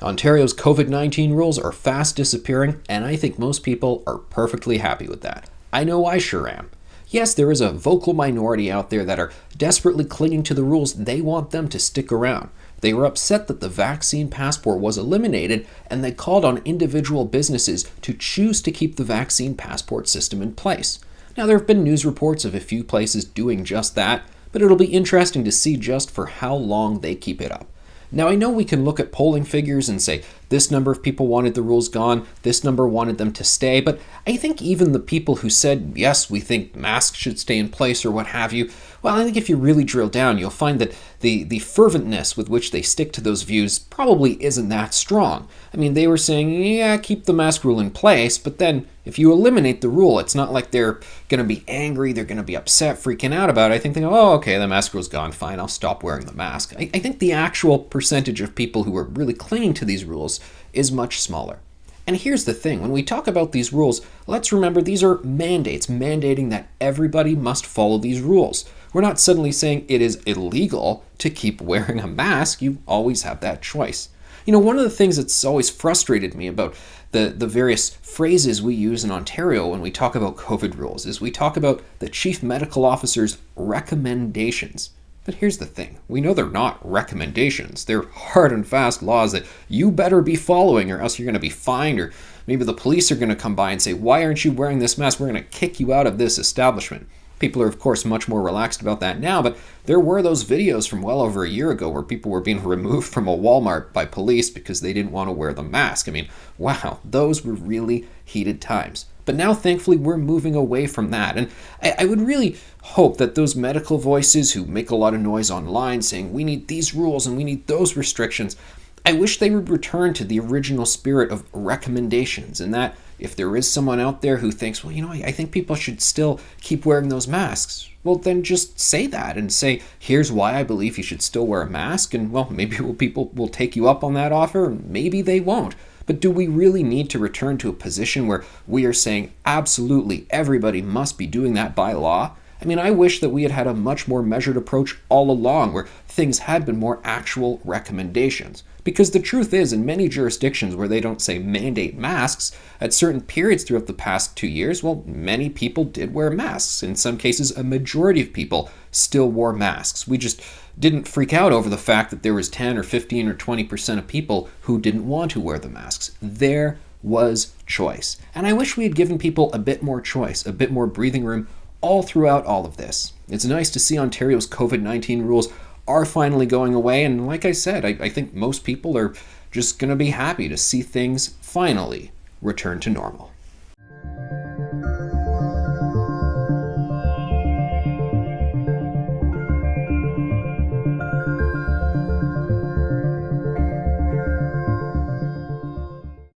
Ontario's COVID-19 rules are fast disappearing, and I think most people are perfectly happy with that. I know I sure am. Yes, there is a vocal minority out there that are desperately clinging to the rules. They want them to stick around. They were upset that the vaccine passport was eliminated, and they called on individual businesses to choose to keep the vaccine passport system in place. Now, there have been news reports of a few places doing just that, but it'll be interesting to see just for how long they keep it up. Now, I know we can look at polling figures and say this number of people wanted the rules gone, this number wanted them to stay, but I think even the people who said, yes, we think masks should stay in place or what have you, well, I think if you really drill down, you'll find that the ferventness with which they stick to those views probably isn't that strong. I mean, they were saying, yeah, keep the mask rule in place, but then if you eliminate the rule, it's not like they're going to be angry, they're going to be upset, freaking out about it. I think they go, oh, okay, the mask rule's gone, fine, I'll stop wearing the mask. I think the actual percentage of people who are really clinging to these rules is much smaller. And here's the thing, when we talk about these rules, let's remember these are mandates, mandating that everybody must follow these rules. We're not suddenly saying it is illegal to keep wearing a mask. You always have that choice. You know, one of the things that's always frustrated me about the various phrases we use in Ontario when we talk about COVID rules is we talk about the chief medical officer's recommendations. But here's the thing, we know they're not recommendations. They're hard and fast laws that you better be following or else you're going to be fined, or maybe the police are going to come by and say, why aren't you wearing this mask? We're going to kick you out of this establishment. People are, of course, much more relaxed about that now, but there were those videos from well over a year ago where people were being removed from a Walmart by police because they didn't want to wear the mask. I mean, wow, those were really heated times. But now, thankfully, we're moving away from that. And I would really hope that those medical voices who make a lot of noise online saying we need these rules and we need those restrictions, I wish they would return to the original spirit of recommendations, and that if there is someone out there who thinks, well, you know, I think people should still keep wearing those masks, well, then just say that and say, here's why I believe you should still wear a mask. And, well, maybe people will take you up on that offer, and maybe they won't. But do we really need to return to a position where we are saying absolutely everybody must be doing that by law? I mean, I wish that we had had a much more measured approach all along where things had been more actual recommendations. Because the truth is, in many jurisdictions where they don't say mandate masks, at certain periods throughout the past 2 years, well, many people did wear masks. In some cases, a majority of people still wore masks. We just didn't freak out over the fact that there was 10 or 15 or 20% of people who didn't want to wear the masks. There was choice. And I wish we had given people a bit more choice, a bit more breathing room all throughout all of this. It's nice to see Ontario's COVID-19 rules are finally going away, and like I said, I think most people are just going to be happy to see things finally return to normal.